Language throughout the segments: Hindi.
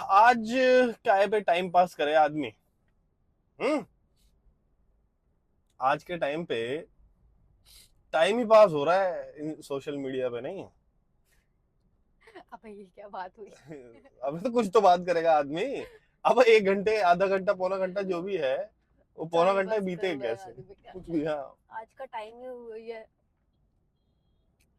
आज काय पे टाइम पास करे आदमी। हम्म। आज के टाइम पे टाइम ही पास हो रहा है इन सोशल मीडिया पे, नहीं? अब ये क्या बात हुई। अब तो कुछ तो बात करेगा आदमी। अब 1 घंटे, आधा घंटा, पौना घंटा जो भी है, वो पौना टाइम घंटा पास बीते कर रहा है कैसे? आदमी, क्या कुछ भी। करे। हाँ। आज का टाइम ही वही है।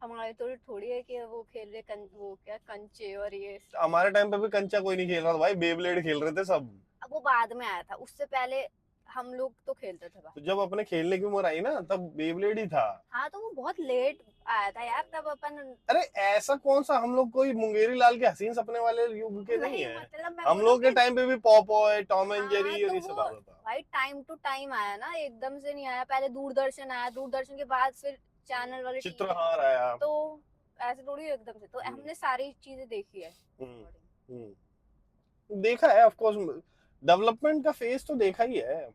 हमारे तो थोड़ी है कि वो खेल रहे वो क्या कंचे और ये। हमारे टाइम पे भी कंचा कोई नहीं खेल रहा था भाई, बेब्लेड खेल रहे थे सब। अब वो बाद में आया था, उससे पहले हम लोग तो खेलते थे तो भाई। जब अपने खेलने की उम्र आई ना, तब बेब्लेड ही था। हाँ तो वो बहुत लेट आया था यार, तब अपन। अरे ऐसा कौन सा, हम लोग कोई मुंगेरी लाल के हसीन सपने वाले युग के नहीं नहीं है। मतलब मैं हम बोलूँ लोग के कि टाइम पे भी पॉपॉय, टॉम एंड हाँ जेरी और तो ये वो सब आता था। भाई टाइम टू टाइम आया ना, एकदम से नहीं आया। पहले दूरदर्शन आया, दूरदर्शन के बाद फिर चैनल वाले टीवी। चित्रहार आया। तो ऐसे थोड़ी एकदम से तो हम्म। हमने सारी चीजें देखी है। हम्म। देखा है ऑफ कोर्स। डेवलपमेंट का फेज तो देखा ही है।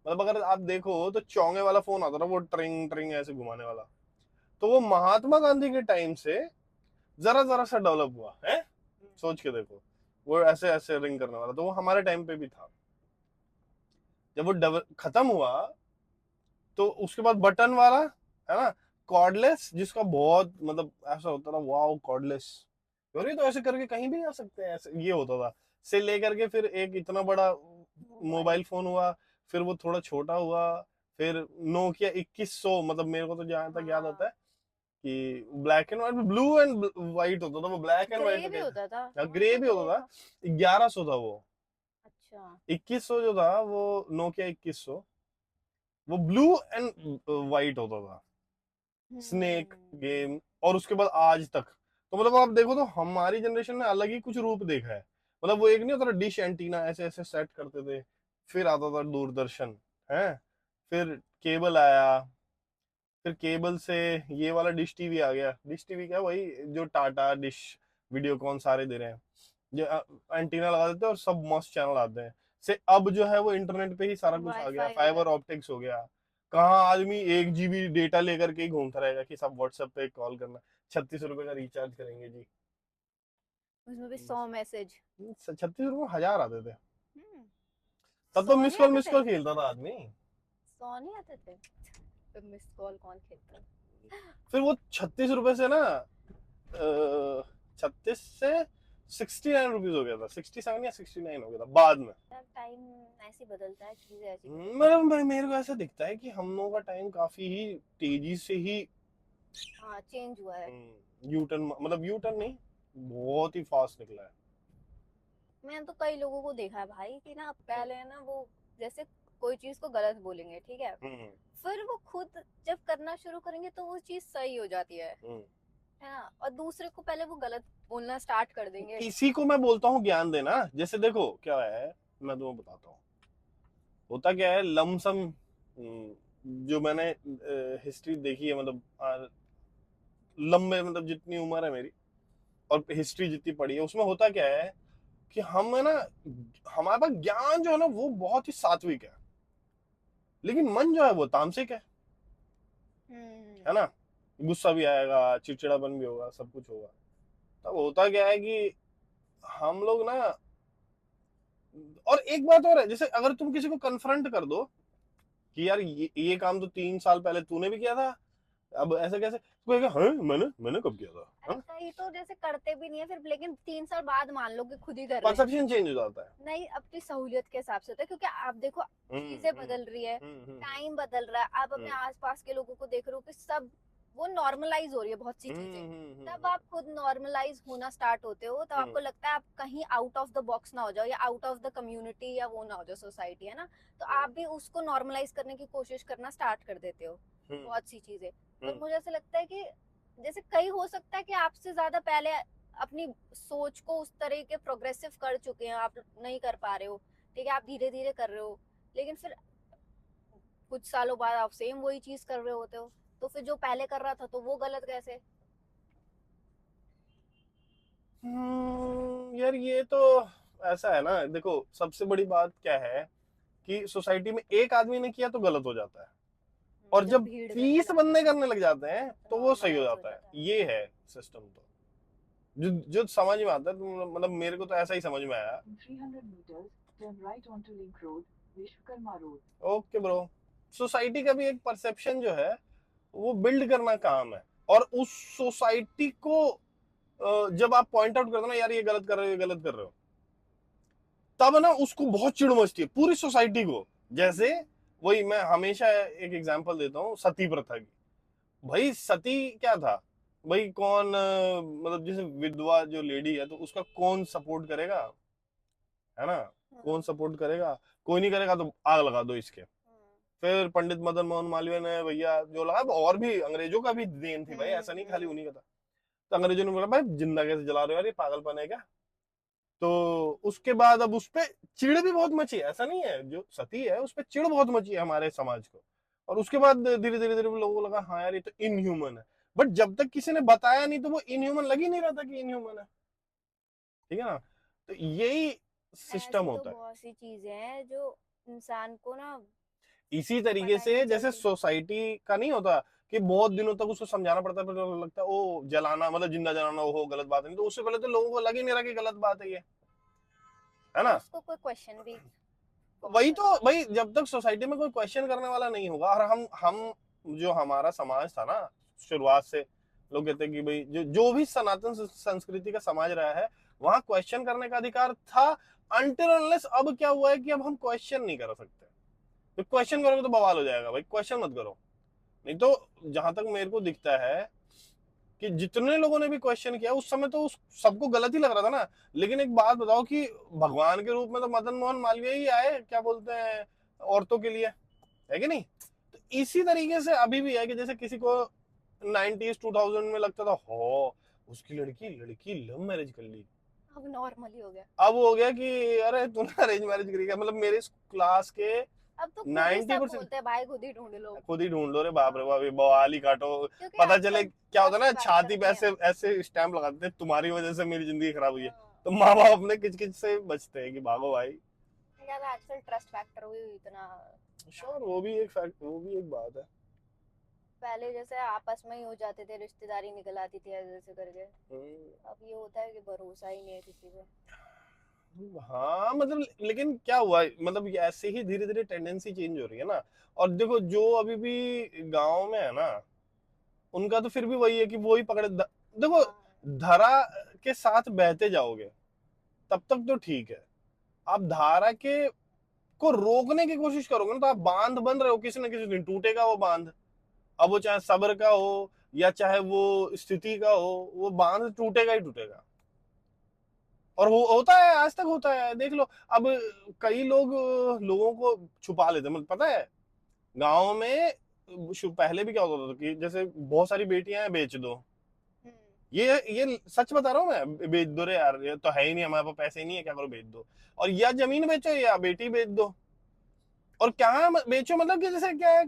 मतलब अगर आप देखो तो चौंगे वाला फोन आता था, वो ट्रिंग ट्रिंग ऐसे घुमाने वाला। तो वो महात्मा गांधी के टाइम से जरा जरा सा डेवलप हुआ है। सोच के देखो, वो ऐसे ऐसे रिंग करने वाला, तो वो हमारे टाइम पे भी था। जब वो खत्म हुआ, तो उसके बाद बटन वाला, है ना, कॉर्डलेस, जिसका बहुत मतलब ऐसा होता था, वाओ कॉर्डलेस, ये तो ऐसे करके कहीं भी जा सकते हैं, ऐसे ये होता था। से लेकर के फिर एक इतना बड़ा मोबाइल। मोबाइल फोन हुआ। फिर वो थोड़ा छोटा हुआ। फिर नोकिया 2100, मतलब मेरे को तो जहां तक याद आता हाँ, है कि black and white, blue and white होता था, वो ब्लैक एंड व्हाइट ग्रे में भी होता था। कहते, हाँ ग्रे तो भी ग्रे होता था। था। 1100 था वो। अच्छा। 2100 जो था वो नोकिया 2100, वो ब्लू एंड व्हाइट होता था। स्नेक हम्म। गेम। और उसके बाद आज तक, तो मतलब आप देखो तो हमारी जनरेशन ने अलग ही कुछ रूप देखा है। मतलब वो एक नहीं होता, डिश एंटीना ऐसे ऐसे सेट करते थे। फिर आता था दूरदर्शन, है। फिर केबल आया। फिर केबल से ये वाला डिश टीवी आ गया। डिश टीवी क्या, वही जो टाटा डिश, वीडियोकॉन सारे दे रहे हैं। जो एंटीना लगा देते हैं और सब मस्त चैनल आते हैं। से अब जो है वो इंटरनेट पे ही सारा कुछ आ गया, वाईफाई हो गया। फाइबर ऑप्टिक्स हो गया। कहाँ आदमी 1 GB डेटा लेकर के ही घूमता रहेगा कि सब व्हाट्सएप पे कॉल करना। 36 रुपए का रिचार्ज करेंगे जी। उसमें भी बस। 100 मैसेज। 36 रुपए 1000 आते थे। हम्म। तब तो 100 नहीं आते मिस थे। कॉल खेलता था आदमी। 100 नहीं आते थे। तो मिस कॉल कौन खेलता है। फिर वो 36 रुपए से ना, 36 से 69 रुपीज हो गया था, 67 या 69 हो गया था बाद में। यार टाइम ऐसे ही बदलता है, चीजें ऐसी बदलती मतलब हैं। मेरे को ऐसा दिखता है कि हम लोगों का टाइम काफी ही तेजी से ही हाँ चेंज हुआ है। यू टर्न, मतलब यू टर्न नहीं, बहुत ही फास्ट निकला है। मैंने तो कई लोगों को देखा है भाई कि ना पहले है ना वो, जैसे कोई चीज को गलत बोलेंगे, ठीक है। हम्म। फिर वो खुद जब करना शुरू करेंगे तो वो चीज सही हो जाती हम्म। है ना। और दूसरे को पहले वो गलत बोलना स्टार्ट कर देंगे। इसी को मैं बोलता हूँ ज्ञान देना। जैसे देखो क्या है, मैं तुम्हें बताता हूँ। होता क्या है, लमसम जो मैंने हिस्ट्री देखी है, मतलब लंबे, मतलब जितनी उम्र है मेरी और हिस्ट्री जितनी पढ़ी है, उसमें होता क्या है कि हम है ना, हमारे पास ज्ञान जो है ना वो बहुत ही सात्विक है। लेकिन मन जो है वो तामसिक है हम्म। ना। गुस्सा भी आएगा, चिड़चिड़ापन भी होगा, सब कुछ होगा। तब होता क्या है कि हम लोग ना, और एक बात और है, जैसे अगर तुम किसी को कन्फ्रंट कर दो कि यार ये काम तो 3 साल पहले तूने भी किया था, अब ऐसे कैसे, तो कहेगा हाँ, मैंने मैंने कब किया था, अरे हाँ? कई तो जैसे करते भी नहीं है फिर, लेकिन 3 साल बाद मान लो कि खुद ही कर रहे हैं। परसेप्शन चेंज हो जाता है। नहीं, अपनी सहूलियत के हिसाब से होता है, क्योंकि आप देखो हम्म। चीजें हम्म। बदल रही है। हम्म। टाइम बदल रहा है, आप अपने हम्म। आसपास के लोगों को देख रहे हो कि सब वो नॉर्मलाइज हो रही है बहुत सी चीजें। तब आप खुद नॉर्मलाइज होना स्टार्ट होते हो, तब हम्म। आपको लगता है आप कहीं आउट ऑफ द बॉक्स ना हो जाओ, या आउट ऑफ द कम्युनिटी, या वो ना हो जाओ सोसाइटी, है ना। तो आप भी उसको नॉर्मलाइज करने की कोशिश करना स्टार्ट कर देते हो हम्म। बहुत सी चीजें। पर हम्म। मुझे ऐसा लगता है कि जैसे कई हो सकता है कि आपसे ज्यादा पहले अपनी सोच को उस तरह के प्रोग्रेसिव कर चुके हैं, आप नहीं कर पा रहे हो। ठीक है, आप धीरे धीरे कर रहे हो, लेकिन फिर कुछ सालों बाद आप सेम वही चीज कर रहे होते हो। तो फिर जो पहले कर रहा था तो वो गलत कैसे। यार ये तो ऐसा है ना, देखो सबसे बड़ी बात क्या है कि सोसाइटी में एक आदमी ने किया तो गलत हो जाता है, और जब जब भीड़ करने 30 लगती बंदे है करने लग जाते हैं तो तो वो सही हो नॉर्मलाइज हो जाता है। जाता है। ये है सिस्टम तो। जो जो समझ में आता है, तो मतलब मेरे को तो ऐसा ही समझ में आया। 300 meters, turn right onto Link Road, Vishwakarma Road. Okay bro. Society का भी एक परसेप्शन जो है वो बिल्ड करना काम है, और उस सोसाइटी को जब आप पॉइंट आउट करते हो ना, यार ये गलत कर रहे हो, ये गलत कर रहे हो, तब ना उसको बहुत चिढ़ मचती है पूरी सोसाइटी को। जैसे वही मैं हमेशा एक एग्जांपल देता हूँ सती प्रथा की। भाई सती क्या था, भाई कौन मतलब जैसे विधवा जो लेडी है तो उसका कौन सपोर्ट करेगा, है ना? कौन सपोर्ट करेगा? कोई नहीं करेगा, तो आग लगा दो इसके। फिर पंडित मदन मोहन मालवीय ने भैया जो लगा, और भी अंग्रेजों का भी देन थी भाई, ऐसा नहीं खाली उन्हीं का था। तो अंग्रेजों ने बोला भाई जिंदा कैसे जला रहे हो यार, ये पागलपन है क्या? तो उसके बाद अब उस पे चिढ़ भी बहुत मची है, ऐसा नहीं है, जो सती है उस पे चिढ़ बहुत मची है हमारे समाज को। और उसके बाद धीरे धीरे धीरे लोगों को लगा हाँ यार ये तो इनह्यूमन है। बट जब तक किसी ने बताया नहीं तो वो इनह्यूमन लग ही नहीं रहा था कि इनह्यूमन है। ठीक है ना? तो यही सिस्टम ऐसी तो होता है। बहुत सी चीजें हैं जो इंसान को ना इसी तरीके पता ही नहीं से जैसे चलती। सोसाइटी का नहीं होता कि बहुत दिनों तक उसको समझाना पड़ता है, फिर लगता है ओ जलाना मतलब जिंदा जलाना हो गलत बात नहीं, तो उससे पहले तो लोगों को लग ही नहीं रहा कि गलत बात है ये, है और ना? उसको कोई क्वेश्चन भी कौन वही तो करता है। भाई, जब तक सोसाइटी में कोई क्वेश्चन करने वाला नहीं होगा, और हम जो हमारा समाज था ना शुरुआत से, लोग कहते हैं कि भाई जो जो भी सनातन संस्कृति का समाज रहा है वहां क्वेश्चन करने का अधिकार था, अनटिल अनलेस अब क्या हुआ है कि अब हम क्वेश्चन नहीं कर सकते। तो क्वेश्चन करोगे तो बवाल हो जाएगा भाई, क्वेश्चन मत करो। नहीं तो जहां तक मेरे को दिखता है कि जितने लोगों ने भी क्वेश्चन किया उस समय तो उस सबको गलत ही लग रहा था ना। लेकिन एक बात बताओ कि भगवान के रूप में तो मदन मोहन मालवीय ही आए, क्या बोलते हैं, औरतों के लिए, है कि नहीं? तो इसी तरीके से अभी भी है कि जैसे किसी को 90s 2000 में लगता था हो उसकी लड़की लड़की लव मैरिज कर ली, अब नॉर्मल ही हो गया। अब हो गया कि अरे तूने अरेंज मैरिज करी क्या? मतलब मेरे क्लास के अब तो खुद ही सब 90%। बोलते हैं भाई खुद ही ढूंढ लो। खुद ही ढूंढ लो रे, बाप रे हाँ, बाप, ये बवाल ही काटो। क्योंकि पता चले आजकल क्या होता है ट्रस्ट ना, फैक्टर छाती पे नहीं है। ऐसे ऐसे स्टैंप लगाते हैं तुम्हारी वजह से मेरी जिंदगी खराब हुई है, हाँ, तो माँ बाप अपने किच किच से बचते हैं कि भागो भाई। यार आजकल ट्रस्ट फैक्टर भी इतना रहा श्योर, नहीं है। वो भी एक बात है। पहले जैसे आपस में ही हो जाते थे, रिश्तेदारी निकल आती थी ऐसे ऐसे करके। हम्म, अब ये होता है कि भरोसा ही नहीं है किसी पे। हाँ मतलब लेकिन क्या हुआ है, मतलब ये ऐसे ही धीरे धीरे टेंडेंसी चेंज हो रही है ना। और देखो जो अभी भी गांव में है ना, उनका तो फिर भी वही है कि वही देखो, हाँ, धारा के साथ बहते जाओगे तब तक तो ठीक है। आप धारा के को रोकने की कोशिश करोगे ना, तो आप बांध बन रहे हो, किसी ना किसी दिन टूटेगा वो बांध। अब वो चाहे सब्र का हो या चाहे वो स्थिति का हो, वो बांध टूटेगा ही टूटेगा। और होता है, आज तक होता है, देख लो। अब कई लोग लोगों को छुपा लेते हैं, मतलब पता है गांव में पहले भी क्या होता था कि जैसे बहुत सारी बेटियां हैं, बेच दो। हम्म, ये सच बता रहा हूँ मैं, बेच दो रे यार, ये तो है ही नहीं, हमारे पास पैसे ही नहीं है, क्या करो, बेच दो। और या जमीन बेचो या बेटी बेच दो। और क्या बेचो मतलब कि जैसे क्या है,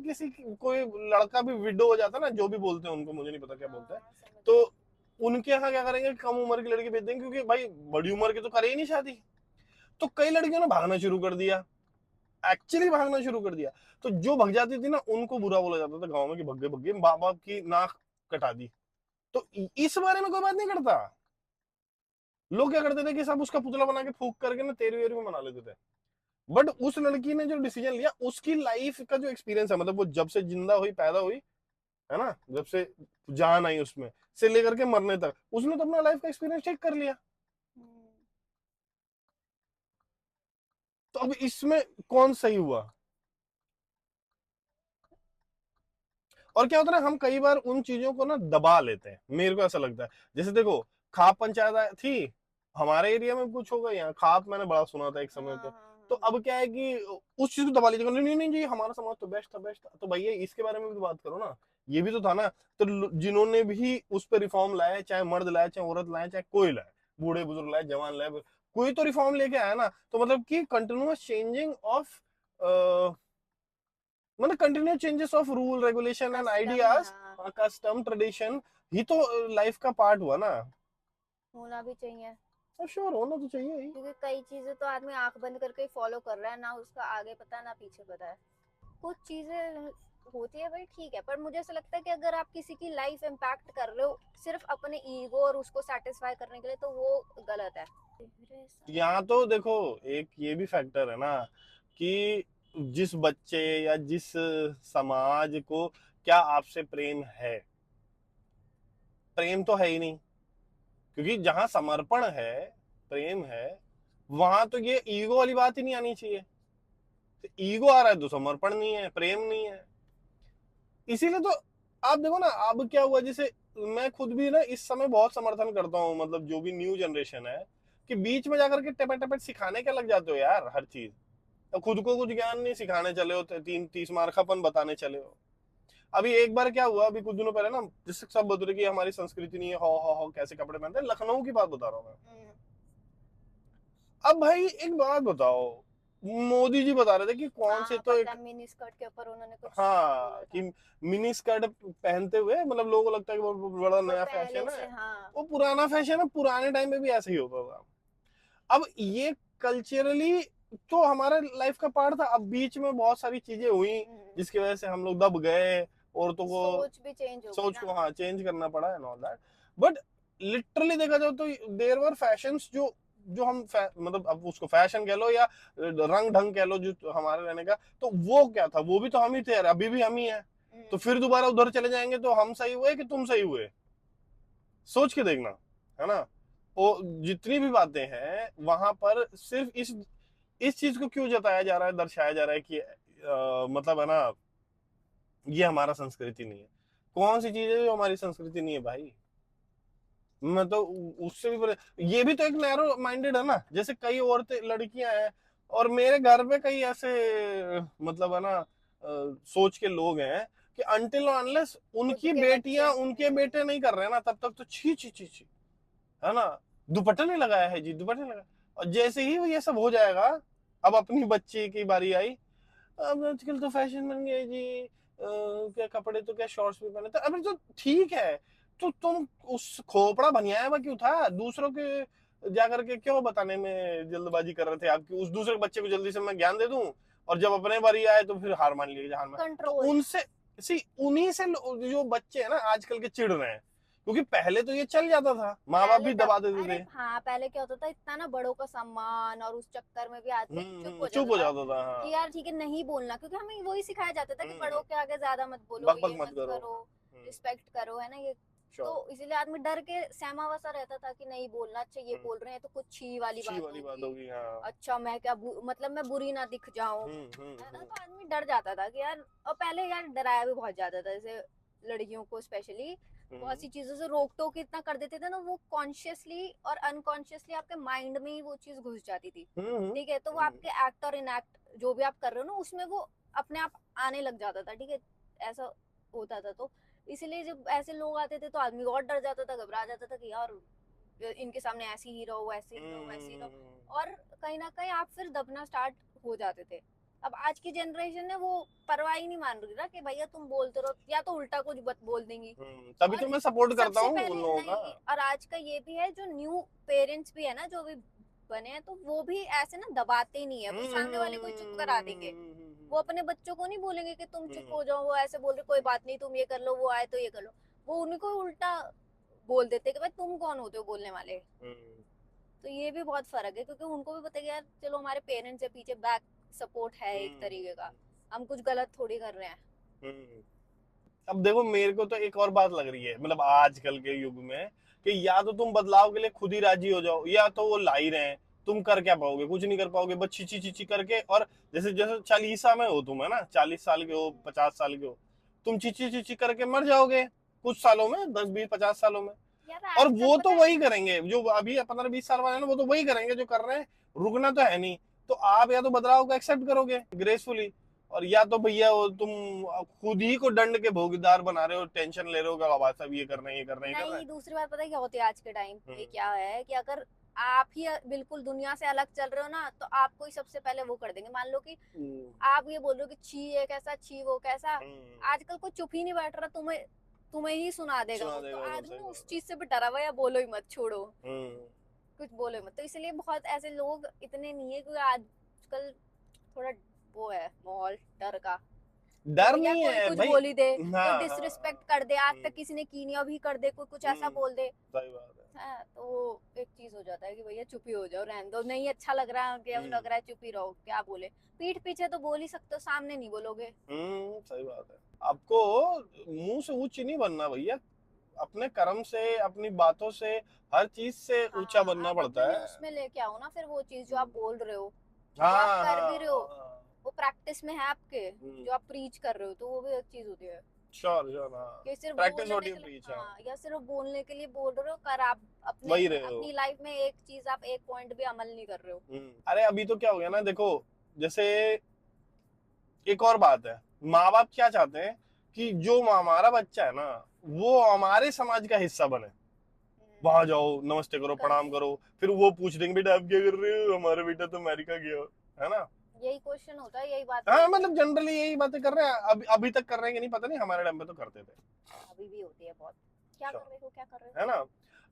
कोई लड़का भी विडो हो जाता है ना, जो भी बोलते हैं उनको, मुझे नहीं पता क्या बोलते हैं। हाँ समझ तो गई। उनके यहाँ क्या करेंगे, कम उम्र की लड़की बेच देंगे, क्योंकि भाई बड़ी उम्र की तो करे ही नहीं शादी। तो कई लड़कियों ने भागना शुरू कर दिया, एक्चुअली भागना शुरू कर दिया। तो जो भग जाती थी ना उनको बुरा बोला जाता था गाँव में कि भग्गे भग्गे, माँ बाप की नाक कटा दी। तो इस बारे में कोई बात नहीं करता। लोग क्या करते थे कि सब उसका पुतला बना के फूक करके ना तेरवी वेरवी मना लेते थे। बट उस लड़की ने जो डिसीजन लिया, उसकी लाइफ का जो एक्सपीरियंस है, मतलब वो जब से जिंदा हुई, पैदा हुई, है ना, जब से जान आई उसमें से लेकर के मरने तक, उसने तो अपना लाइफ का एक्सपीरियंस चेक कर लिया। हम्म, तो अब इसमें कौन सही हुआ? और क्या होता है ना, हम कई बार उन चीजों को ना दबा लेते हैं, मेरे को ऐसा लगता है। जैसे देखो, खाप पंचायत थी हमारे एरिया में, कुछ होगा यहाँ खाप, मैंने बड़ा सुना था एक हाँ समय पे। हाँ तो हाँ। अब क्या है कि उस चीज को दबा लीजिएगा, नहीं नहीं नहीं जी हमारा समाज तो बेस्ट था, बेस्ट था, तो भैया इसके बारे में भी तो बात करो ना। ये भी तो था ना। तो जिन्होंने भी उस पर रिफॉर्म लाए, चाहे मर्द लाए, चाहे औरत लाए, चाहे कोई लाए, बूढ़े बुजुर्ग लाए, जवान लाए, कोई तो रिफॉर्म लेके आया ना। तो मतलब कि कंटिन्यूअस चेंजिंग ऑफ, मतलब continue changes of rule regulation and custom he, ideas, हाँ, कस्टम ट्रेडिशन, ही तो लाइफ का पार्ट हुआ ना। होना भी चाहिए। श्योर होना तो चाहिए ही। क्योंकि कई चीजें तो आदमी आंख बंद करके ही फॉलो कर रहा है ना, उसका आगे पता ना पीछे पता है। कुछ चीजें होती है भाई, ठीक है, पर मुझे ऐसा लगता है कि अगर आप किसी की लाइफ इम्पैक्ट कर रहे हो सिर्फ अपने ईगो और उसको सेटिस्फाई करने के लिए, तो वो गलत है। यहाँ तो देखो एक ये भी फैक्टर है ना कि जिस बच्चे या जिस समाज को क्या आपसे प्रेम है, प्रेम तो है ही नहीं, क्योंकि जहां समर्पण है, प्रेम है, वहां तो ये ईगो वाली बात ही नहीं आनी चाहिए। तो ईगो आ रहा है तो समर्पण नहीं है, प्रेम नहीं है। इसीलिए तो आप देखो ना अब क्या हुआ, जैसे मैं खुद भी ना इस समय बहुत समर्थन करता हूँ, मतलब जो भी न्यू जनरेशन है, कि बीच में जाकर के टेपे टेपे सिखाने क्या लग जाते हो यार हर चीज। तो खुद को कुछ ज्ञान नहीं सिखाने चले हो, 30 मार्कापन बताने चले हो। अभी एक बार क्या हुआ, अभी कुछ दिनों पहले ना, जिससे सब बोल रहे कि हमारी संस्कृति नहीं है, हो कैसे कपड़े पहनते हैं, लखनऊ की बात बता रहा हूँ मैं। अब भाई एक बात बताओ, मोदी जी बता रहे थे कि कौन से हाँ तो पता एक, है, मिनी स्कर्ट के ऊपर उन्होंने कुछ हाँ बोला कि था। मिनी स्कर्ट पहनते हुए मतलब लोगों को लगता है कि वो बड़ा वो नया पहले फैशन है। से, हाँ। वो पुराना फैशन है, पुराने टाइम में भी ऐसे ही होता था। अब ये कल्चरली तो हमारे लाइफ का पार्ट था। अब बीच में बहुत सारी चीजें हुई जिसकी वजह से हम लोग दब गए, औरतों को सोच भी चेंज हो गई सोच ना। को हाँ चेंज करना पड़ा and all that. But literally देखा जाए तो देयर वर फैशंस जो जो हम मतलब अब उसको फैशन कह लो या रंग ढंग कह लो जो हमारे रहने का, तो वो क्या था, वो भी तो हम ही थे यार, अभी भी हम ही हैं। तो फिर दोबारा उधर चले जाएंगे तो हम सही हुए कि तुम सही हुए, सोच के देखना, है ना। वो जितनी भी बातें हैं वहां पर सिर्फ इस चीज को क्यों जताया जा रहा है, दर्शाया जा रहा है कि मतलब है ना, ये हमारा संस्कृति नहीं है। कौन सी चीज है जो हमारी संस्कृति नहीं है भाई। मैं तो उससे भी ये भी तो एक नैरो माइंडेड है ना, जैसे कई औरतें लड़कियां हैं, और मेरे घर में कई ऐसे मतलब है ना सोच के लोग हैं कि अनटिल अनलेस खुद उनकी के बच्चे। बेटियां उनके बेटे नहीं कर रहे हैं ना, तब तक तो छी छी छी छी, है ना। दुपट्टा नहीं लगाया है जी, दुपट्टा नहीं लगाया। और जैसे ही ये सब हो जाएगा, अब अपनी बच्ची की बारी आई, अब आजकल तो फैशन बन गया है जी, क्या कपड़े तो क्या शॉर्ट्स भी पहने, तो अबे तो ठीक है, तो तुम उस खोपड़ा बनियाया क्यों था दूसरों के जाकर के, क्यों बताने में जल्दबाजी कर रहे थे आपकी, उस दूसरे बच्चे को जल्दी से मैं ज्ञान दे दूं, और जब अपने बारी आए तो फिर हार मान ली, हार मान। तो कंट्रोल। उनसे सी उन्हीं से जो बच्चे हैं ना आजकल के चिढ़ रहे हैं, क्योंकि पहले तो ये चल जाता था, माँ बाप पहले भी दब दबा देते अरे थे। हाँ, पहले क्या होता था, इतना ना बड़ों का सम्मान, और उस चक्कर में भी आदमी चुप हो चुप जाता हो था जाता था, कि हाँ। यार ठीक है नहीं बोलना, क्योंकि हमें वही सिखाया जाता था कि बड़ों हम्म के आगे ज्यादा मत बोलो, बक बक ये मत मत करो। करो, रिस्पेक्ट करो, है ना ये। तो श्योर। इसीलिए आदमी डर के सहमा हुआ सा रहता था कि नहीं बोलना, अच्छा ये बोल रहे हैं तो कुछ छी वाली अच्छी बात वाली बात होगी, होगी, हाँ। अच्छा मैं क्या मतलब मैं बुरी ना दिख जाऊं, है ना। तो आदमी डर जाता था कि यार, और पहले यार डराया भी बहुत ज्यादा था, जैसे लड़कियों को स्पेशली बहुत सी चीजों से रोक टोक इतना कर देते थे ना, वो कॉन्शियसली और अनकॉन्शियसली आपके माइंड में ही वो चीज घुस जाती थी। ठीक है, तो वो आपके एक्ट और इनएक्ट जो भी आप कर रहे हो ना, उसमें वो अपने आप आने लग जाता था। ठीक है, ऐसा होता था। तो इसीलिए जब ऐसे लोग आते थे तो आदमी और डर जाता था, घबरा जाता था कि यार इनके सामने ऐसी ही रहो, वैसे ही रहो, वैसे ही रहो, और कहीं ना कहीं आप फिर दबना स्टार्ट हो जाते थे। अब आज की जनरेशन है वो परवाह ही नहीं मान रही ना, कि भैया तुम बोलते रहो, या तो उल्टा कुछ बोल देंगी। तभी तो और मैं सपोर्ट करता सबसे हूँ उन पहले लोगों का। नहीं, और आज का ये भी है, जो न्यू पेरेंट्स भी है ना, जो भी बने हैं, तो वो भी ऐसे ना दबाते नहीं है, वो सामने वाले को ही चुप करा देंगे। वो अपने बच्चों को नहीं बोलेंगे कि तुम चुप हो जाओ, वो ऐसे बोल रहे कोई बात नहीं तुम ये कर लो, वो आए तो ये कर लो। वो उन्हीं को उल्टा बोल देते कि भाई तुम कौन होते हो बोलने वाले। तो ये भी बहुत फर्क है, क्योंकि उनको भी पता है कि यार चलो हमारे पेरेंट्स है पीछे, बैक सपोर्ट है एक तरीके का, हम कुछ गलत थोड़ी कर रहे हैं। अब देखो मेरे को तो एक और बात लग रही है, मतलब आजकल के युग में, कि या तो तुम बदलाव के लिए खुद ही राजी हो जाओ, या तो वो ला ही रहे हैं। तुम कर क्या पाओगे, कुछ नहीं कर पाओगे, बस चीची चीची करके। और जैसे जैसे 40 में हो तुम, है ना, 40 साल के हो, 50 साल के हो, तुम चीची चीची करके मर जाओगे कुछ सालों में, 10 20 50 सालों में। यार और आजकल वो तो पता है। वही करेंगे जो अभी 15 20 साल वाले हैं ना, वो तो वही करेंगे जो कर रहे हैं, रुकना तो है नहीं। तो आप या तो बदलाव को एक्सेप्ट करोगे ग्रेसफुली, और या तो भैया वो तुम खुद ही को दंड के भोगीदार बना रहे हो, टेंशन ले रहे हो कि अब सब ये करना है, ये करना है, ये करना है। नहीं, दूसरी बात पता है क्या होती है आज के टाइम पे, हम्म, क्या है कि अगर आप ही बिल्कुल दुनिया से अलग चल रहे हो ना, तो आपको ही सबसे पहले वो कर देंगे। मान लो कि हम्म, आप ये बोल रहे हो कि छी ये कैसा, छी वो कैसा, हम्म, आजकल कोई चुप ही नहीं बैठ रहा, तुम्हें तुम्हें ही सुना देगा सुना वो। तो देगा वो, आदमी सही उस बात चीज से भी डरा हुआ है, या बोलो ही मत, छोड़ो, है। कुछ बोलो ही मत। तो इसलिए बहुत ऐसे लोग इतने नहीं है, क्योंकि आजकल थोड़ा वो है माहौल डर का। डर भैया नहीं कोई है कुछ भाई। बोल ही दे, हाँ, कोई हाँ, डिसरिस्पेक्ट कर दे, आज हम्म, तक किसी ने की नहीं अभी कर दे, कोई कुछ ऐसा हम्म, बोल दे, सही बात है। है तो वो एक चीज हो जाता है कि भैया चुप ही हो जाओ, रहने दो, नहीं अच्छा लग रहा है, क्या लग रहा है, चुप ही रहो, क्या बोले। पीठ पीछे तो बोल ही सकते हो, सामने नहीं बोलोगे। सही बात है। आपको मुंह से ऊंच नहीं बनना भैया, अपने कर्म से, अपनी बातों से, हर चीज से ऊंचा हाँ, बनना आप पड़ता अपने है। उसमें लेके आओ ना फिर वो चीज जो आप हम्म, बोल रहे हो, जो आप हाँ कर भी रहे हो, हाँ, वो प्रैक्टिस में है आपके, हम्म, जो आप प्रीच कर रहे हो, तो वो भी एक चीज होती है श्योर श्योर, हाँ, कि सिर्फ प्रैक्टिस व्हाट बोलने यू के लिए, प्रीच, हाँ, हाँ, या सिर्फ बोलने के लिए बोल रहे हो, कर आप अपने वही रहे हो। अपनी लाइफ में एक चीज, आप एक पॉइंट भी अमल नहीं कर रहे हो। अरे अभी तो क्या हो गया ना, देखो, जैसे एक और बात है, माँ बाप क्या चाहते हैं कि जो हमारा बच्चा है ना, वो हमारे समाज का हिस्सा बने। वहां जाओ, नमस्ते करो, प्रणाम करते करो, फिर वो पूछ देंगे बेटा आप क्या कर रहे हो, हमारा बेटा तो अमेरिका गया, है ना। यही क्वेश्चन होता है, यही बातें हाँ, होती है। मतलब जनरली यही बातें कर रहे हैं, अभी तक कर रहे हैं कि नहीं पता नहीं, हमारे टाइम पे तो करते थे। अभी भी होती है बहुत, क्या कर अच्छा, रहे हो, क्या कर रहे हो। है ना।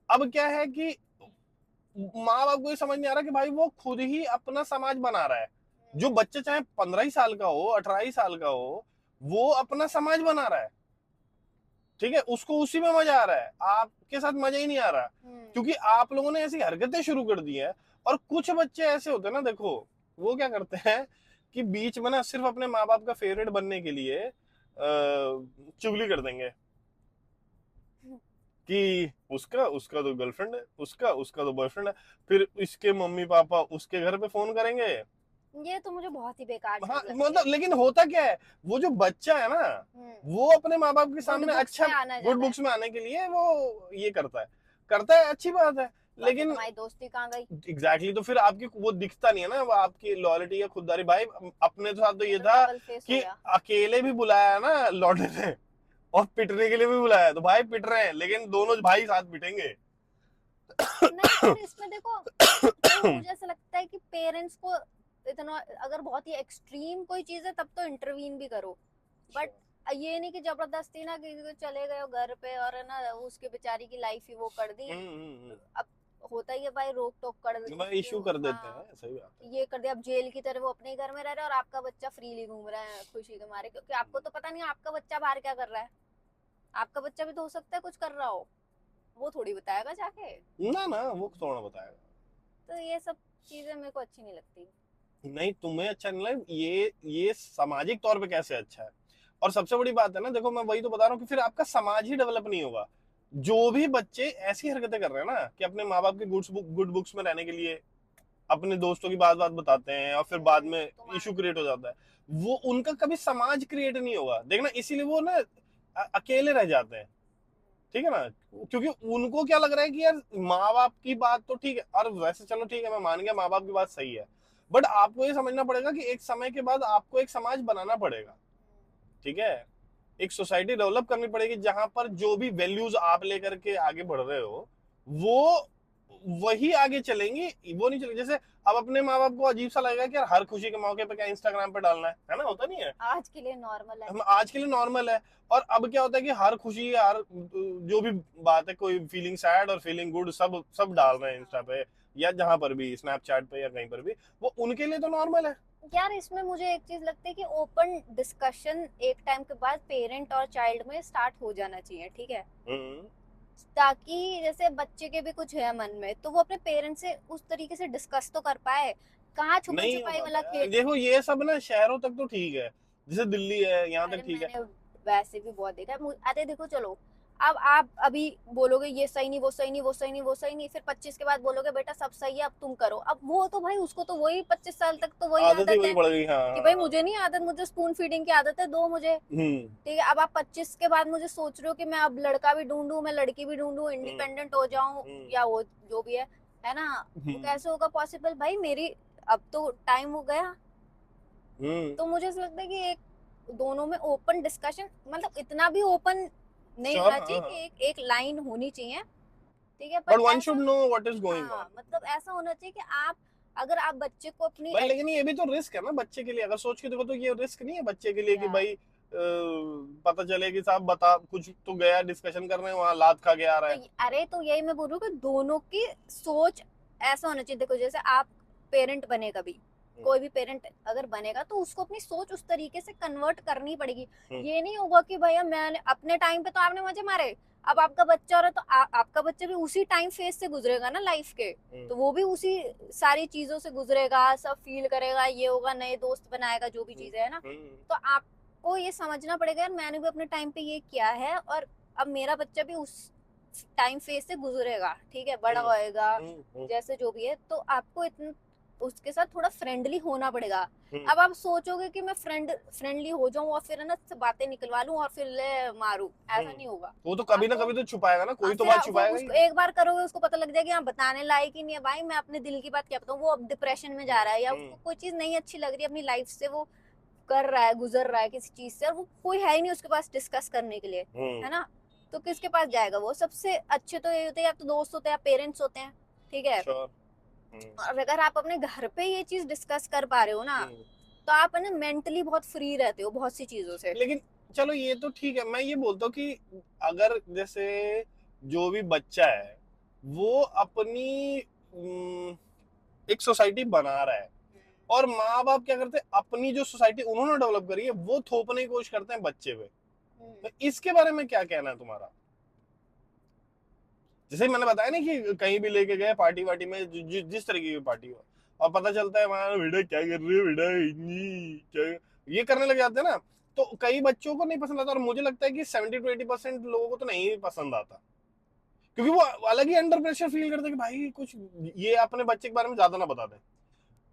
अब क्या है कि माँ बाप को ये समझ नहीं आ रहा कि भाई वो खुद ही अपना समाज बना रहा है। जो बच्चा चाहे 15 ही साल का हो, 18 ही साल का हो, वो अपना समाज बना रहा है। ठीक है, उसको उसी में मजा आ रहा है, आपके साथ मजा ही नहीं आ रहा, क्योंकि आप लोगों ने ऐसी हरकतें शुरू कर दी है। और कुछ बच्चे ऐसे होते हैं ना, देखो, वो क्या करते हैं कि बीच में ना सिर्फ अपने माँ बाप का फेवरेट बनने के लिए चुगली कर देंगे कि उसका उसका तो गर्लफ्रेंड है, उसका उसका तो बॉयफ्रेंड है, फिर इसके मम्मी पापा उसके घर पे फोन करेंगे। ये तो मुझे बहुत ही बेकार हाँ, चीज लगती है। मतलब लेकिन होता क्या है, वो जो बच्चा है ना, वो अपने माँ बाप के गुड सामने बुक्स अच्छा, में आना गुड जाना है। बुक्स में आने के लिए वो ये करता है, अच्छी बात है। बाकी लेकिन तुम्हारी दोस्ती कहाँ गई। एग्जैक्टली तो फिर आपकी वो दिखता नहीं है ना, वो आपकी लॉयल्टी या खुददारी। भाई अपने तो साथ तो ये तो था डबल फेस हो कि गया। अकेले भी बुलाया ना लौटे थे, और पिटने के लिए भी बुलाया, तो भाई पिट रहे हैं, लेकिन दोनों भाई साथ पिटेंगे। नहीं पर इसमें देखो, भाई मुझे ऐसा लगता है कि पेरेंट्स को इतना, अगर बहुत ही एक्सट्रीम कोई चीज है तब तो इंटरवीन भी करो, बट ये नहीं कि जबरदस्ती ना किसी को चले गए हो घर पे और है ना उसके बेचारी की लाइफ ही वो कर दी। अब होता ही है भाई, रोक टोक कर भाई इशू कर देते हाँ, हैं, सही बात है। ये कर दिया, अब जेल की तरह वो अपने ही घर में रह रहा है और आपका बच्चा फ्रीली घूम रहा है खुशी के मारे, क्योंकि आपको तो पता नहीं आपका बच्चा बाहर क्या कर रहा है। आपका बच्चा भी तो हो सकता है कुछ कर रहा हो, वो थोड़ी बताएगा जाके। ना ना, वो थोड़ा बताएगा। तो ये सब चीजें मेरे को अच्छी नहीं लगती। नहीं, तुम्हें अच्छा नहीं लगा, ये सामाजिक तौर पे कैसे अच्छा है। और सबसे बड़ी बात है ना, देखो मैं वही तो बता रहा हूँ कि फिर आपका समाज ही डेवलप नहीं होगा। जो भी बच्चे ऐसी हरकतें कर रहे हैं ना कि अपने माँ बाप के गुड बुक्स में रहने के लिए अपने दोस्तों की बात बात बताते हैं, और फिर बाद में इशू क्रिएट हो जाता है, वो उनका कभी समाज क्रिएट नहीं होगा, देखना, इसीलिए वो ना अकेले रह जाते हैं। ठीक है ना, क्योंकि उनको क्या लग रहा है कि यार माँ बाप की बात तो ठीक है, और वैसे चलो ठीक है, मैं मान गया माँ बाप की बात सही है, बट आपको ये समझना पड़ेगा कि एक समय के बाद आपको एक समाज बनाना पड़ेगा। ठीक है, एक सोसाइटी डेवलप करनी पड़ेगी जहां पर जो भी वैल्यूज आप लेकर के आगे बढ़ रहे हो, वो वही आगे चलेंगी, वो नहीं चलेगी। जैसे अब अपने माँ बाप को अजीब सा लगेगा कि यार हर खुशी के मौके पे क्या इंस्टाग्राम पे डालना है ना, होता नहीं है। आज के लिए नॉर्मल है। हम आज के लिए नॉर्मल है। और अब क्या होता है कि हर खुशी, हर जो भी बात है, कोई फीलिंग सैड और फीलिंग गुड, सब सब डाल रहे हैं इंस्टा पे, या जहां पर भी, स्नैपचैट पे या कहीं पर भी, वो उनके लिए तो नॉर्मल है। यार इसमें मुझे एक चीज लगती है कि ओपन डिस्कशन एक टाइम के बाद पेरेंट और चाइल्ड में स्टार्ट हो जाना चाहिए, ठीक है, ताकि जैसे बच्चे के भी कुछ है मन में तो वो अपने पेरेंट्स से उस तरीके से डिस्कस तो कर पाए। कहाँ छुपन नहीं हो छुपाई वाला पाता है, खेल। देखो ये सब ना शहरों तक तो ठीक है, जैसे दिल्ली है यहाँ अरे तक ठीक है। मैंने वैसे भी बहुत देखा है अरे देखो चलो, अब आप अभी बोलोगे ये सही नहीं, वो सही नहीं, वो सही नहीं, वो सही नहीं, फिर 25 के बाद बोलोगे बेटा सब सही है अब तुम करो, अब वो तो भाई उसको तो वही 25 साल तक तो वही आदत ही आदत वही है पड़ गई, हाँ कि भाई हाँ। मुझे नहीं आदत, मुझे स्पून फीडिंग की आदत है, दो मुझे। ठीक है, अब आप 25 के बाद मुझे सोच रहे हो कि मैं अब लड़का भी ढूंढूं, मैं लड़की भी ढूंढूं, इंडिपेंडेंट हो जाऊं, या वो जो भी है ना, वो कैसे होगा पॉसिबल भाई, मेरी अब तो टाइम हो गया। तो मुझे ऐसा लगता है कि एक दोनों में ओपन डिस्कशन, मतलब इतना भी ओपन नहीं श्योर, होना हाँ चाहिए हाँ, कि एक एक लाइन होनी चाहिए, ठीक है, बट बट वन शुड ऐसा, know what is going on. हाँ मतलब ऐसा होना चाहिए कि आप, अगर आप बच्चे को अपनी भाई लेकिन ये भी तो रिस्क है ना बच्चे के लिए, अगर सोच के देखो तो ये रिस्क नहीं है बच्चे के लिए कि या भाई पता चले कि साहब बता कुछ तो गया डिस्कशन करने, वहां लात खा के आ रहा तो है। अरे तो यही मैं बोल रही हूँ कि दोनों की सोच ऐसा होना चाहिए। देखो जैसे आप पेरेंट बने कभी, कोई भी पेरेंट अगर बनेगा तो उसको अपनी सोच उस तरीके से कन्वर्ट करनी पड़ेगी। हम्म। ये नहीं होगा कि भैया मैंने अपने टाइम पे तो आपने मजे मारे, अब आपका बच्चा हो रहा है तो आपका बच्चा भी उसी टाइम फेज से गुजरेगा ना लाइफ के, तो वो भी उसी सारी चीजों से गुजरेगा, सब फील करेगा, ये होगा, नए दोस्त बनाएगा, जो भी चीजें है ना। तो आपको ये समझना पड़ेगा यार मैंने भी अपने टाइम पे ये किया है और अब मेरा बच्चा भी उस टाइम फेज से गुजरेगा, ठीक है, बड़ा होएगा, जैसे जो भी है, तो आपको इतना उसके साथ थोड़ा फ्रेंडली होना पड़ेगा। अब आप सोचोगे कि मैं फ्रेंडली हो जाऊं और फिर है ना बातें निकलवा लूं और फिर ले मारूं, ऐसा नहीं होगा। वो तो कभी ना कभी तो छुपाएगा ना, कोई तो फिर बात छुपाएगा उसको ही। एक बार करोगे उसको पता लग जाएगा, हाँ बताने लायक ही नहीं है भाई, मैं अपने दिल की बात क्या बताऊं, वो अब डिप्रेशन में जा रहा है या उसको कोई चीज नहीं अच्छी लग रही है अपनी लाइफ से, वो कर रहा है, गुजर रहा है किसी चीज से, और वो कोई है ही नहीं उसके पास डिस्कस करने के लिए, है ना, तो किसके पास जाएगा वो। सबसे अच्छे तो ये होते हैं या तो दोस्त होते हैं या पेरेंट्स होते हैं, ठीक है। और अगर आप अपने घर पे ये चीज डिस्कस कर पा रहे हो ना, तो आप है ना मेंटली बहुत फ्री रहते हो बहुत सी चीजों से। लेकिन चलो ये तो ठीक है, मैं ये बोलता हूँ कि अगर जैसे जो भी बच्चा है वो अपनी एक सोसाइटी बना रहा है और माँ बाप क्या करते हैं, अपनी जो सोसाइटी उन्होंने डेवलप करी है वो थोपने की कोशिश करते हैं बच्चे पे, तो इसके बारे में क्या कहना है तुम्हारा? जैसे मैंने बताया ना कि कहीं भी लेके गए पार्टी वार्टी में, जिस तरीके की पार्टी हो, और पता चलता है वहां बेटा क्या कर रहे हो, बेटा क्या ये करने लग जाते हैं ना, तो कई बच्चों को नहीं पसंद आता, और मुझे लगता है कि 70 to 80% लोगों को तो नहीं पसंद आता, क्योंकि वो अलग ही अंडर प्रेशर फील करते हैं कि भाई कुछ ये अपने बच्चे के बारे में ज्यादा ना बता दें।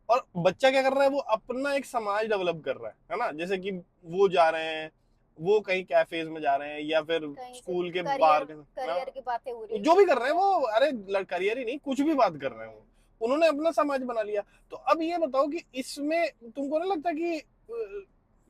और बच्चा क्या कर रहा है, वो अपना एक समाज डेवलप कर रहा है ना, जैसे कि वो जा रहे हैं, वो कहीं कैफेज में जा रहे हैं या फिर स्कूल के बाहर करियर की बातें हो रही है, जो भी कर रहे हैं वो, अरे करियर ही नहीं कुछ भी बात कर रहे हैं, वो उन्होंने अपना समाज बना लिया। तो अब ये बताओ कि इसमें तुमको नहीं लगता कि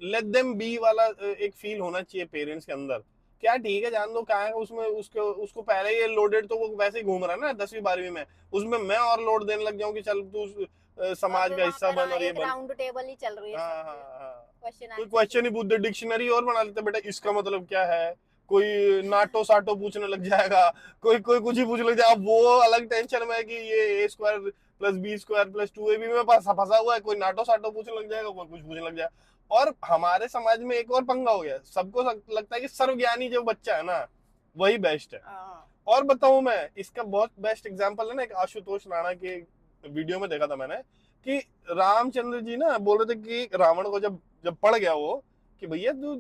लेट देम बी वाला एक फील होना चाहिए पेरेंट्स के अंदर, क्या ठीक है जान दो क्या है उसमें, उसको पहले ही लोडेड, तो वो वैसे ही घूम रहा है ना 10वीं 12वीं में, उसमें मैं और लोड देने लग जाऊं कि चल तू समाज का हिस्सा बन और ये बन। राउंड टेबल ही चल रही है, हाँ हाँ, क्वेश्चन कोई क्वेश्चन ही पूछ दे, डिक्शनरी और बना लेते बेटा इसका मतलब क्या है, कोई नाटो साटो पूछने लग जाएगा, कोई कोई कुछ ही पूछने लग जाएगा, वो अलग टेंशन में है कि ये a² + b² + 2ab में फंसा हुआ है, कोई नाटो साटो पूछने लग जाएगा, कोई कुछ पूछने लग जाएगा। और हमारे समाज में एक और पंगा हो गया, सबको लगता है कि सर्वज्ञानी जो बच्चा है ना वही बेस्ट है। और बताऊं मैं, इसका बहुत बेस्ट एग्जांपल है ना, एक आशुतोष राणा के वीडियो में देखा था मैंने, कि रामचंद्र जी ना बोल रहे थे कि रावण को जब जब पड़ गया वो कि भैया तू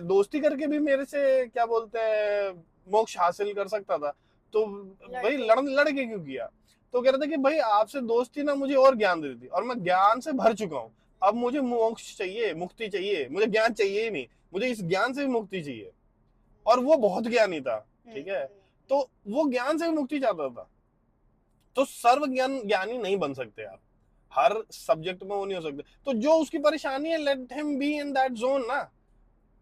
दोस्ती करके भी मेरे से क्या बोलते हैं मोक्ष हासिल कर सकता था, तो भाई लड़ के क्यों किया? तो कह रहे थे कि भाई आपसे दोस्ती ना मुझे और ज्ञान देती थी, और मैं ज्ञान से भर चुका हूँ, अब मुझे मोक्ष चाहिए, मुक्ति चाहिए, मुझे ज्ञान चाहिए ही नहीं, मुझे इस ज्ञान से भी मुक्ति चाहिए। और वो बहुत ज्ञानी था, ठीक है, तो वो ज्ञान से भी मुक्ति चाहता था। तो सर्व ज्ञानी नहीं बन सकते आप, हर सब्जेक्ट में वो नहीं हो सकते, तो जो उसकी परेशानी है let him be in that zone ना।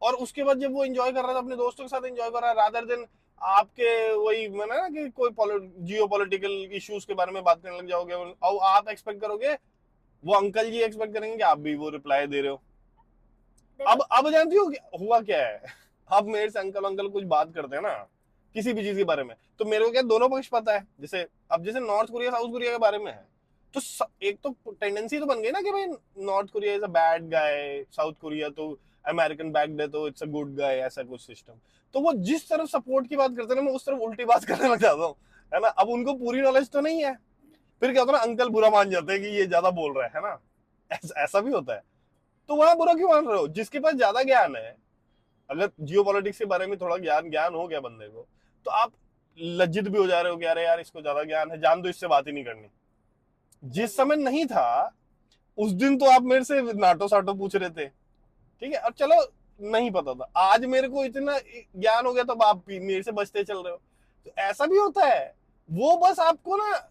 और उसके बाद जब वो एंजॉय कर रहा था अपने दोस्तों के साथ एंजॉय कर रहा है, रादर देन आपके वही मैंने ना कि कोई जियो पॉलिटिकल इश्यूज के बारे में बात करने लग जाओगे, और आप एक्सपेक्ट करोगे, वो अंकल जी एक्सपेक्ट करेंगे कि आप भी वो रिप्लाई दे रहे हो। अब जानती हो हुआ क्या है, अब मेरे से अंकल कुछ बात करते हैं ना किसी भी चीज के बारे में, तो मेरे को क्या दोनों पक्ष पता है, जैसे अब जैसे नॉर्थ कोरिया साउथ कोरिया के बारे में है, तो एक तो टेंडेंसी तो बन गई ना कि भाई north Korea is a bad guy, south Korea तो अमेरिकन बैक्ड है तो इट्स अ गुड गाय, ऐसा कुछ सिस्टम। तो वो जिस तरफ सपोर्ट की बात करते हैं ना, मैं उस तरफ उल्टी बात करने लग जाता हूँ, है ना। अब उनको पूरी नॉलेज तो नहीं है, फिर क्या होता है ना, अंकल बुरा मान जाते हैं कि ये ज्यादा बोल रहा है ना, ऐसा भी होता है। तो वहां बुरा क्यों मान रहे हो, जिसके पास ज्यादा ज्ञान है, अगर जियो पॉलिटिक्स के बारे में थोड़ा ज्ञान हो गया बंदे को, तो आप लज्जित भी हो जा रहे हो कि अरे यार इसको ज्यादा ज्ञान है, जान दो इससे बात ही नहीं करनी। जिस समय नहीं था उस दिन तो आप मेरे से नाटो साटो पूछ रहे थे, ठीक है, और चलो नहीं पता था, आज मेरे को इतना ज्ञान हो गया तो आप मेरे से बचते चल रहे हो। तो ऐसा भी होता है, वो बस आपको ना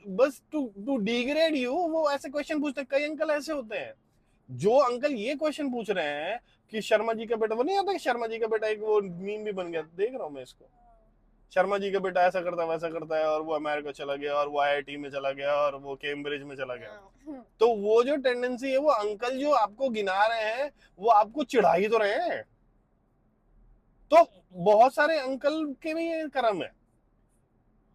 बस टू डिग्रेड यू, वो ऐसे क्वेश्चन पूछते हैं। कई अंकल ऐसे होते हैं, जो अंकल ये क्वेश्चन पूछ रहे हैं कि शर्मा जी का बेटा, वो नहीं आता कि शर्मा जी का बेटा एक वो मीम भी बन गया, देख रहा हूँ मैं इसको, शर्मा जी का बेटा ऐसा करता है वैसा करता है, और वो अमेरिका चला गया, और वो आईआईटी में चला गया, और वो कैम्ब्रिज में चला गया। तो वो जो टेंडेंसी है, वो अंकल जो आपको गिना रहे हैं वो आपको चिढ़ा ही तो रहे हैं। तो बहुत सारे अंकल के भी ये कर्म है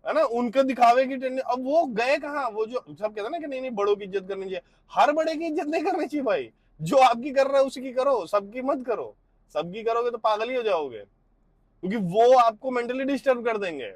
है ना, उनके दिखावे की टेंडेंसी। अब वो गए कहाँ, वो जो सब कहते हैं ना कि नहीं नहीं बड़ों की इज्जत करनी चाहिए, हर बड़े की इज्जत नहीं करनी चाहिए भाई। जो आपकी कर रहा है उसकी करो, सबकी मत करो। सबकी करोगे तो पागल ही हो जाओगे, क्योंकि वो आपको मेंटली डिस्टर्ब कर देंगे।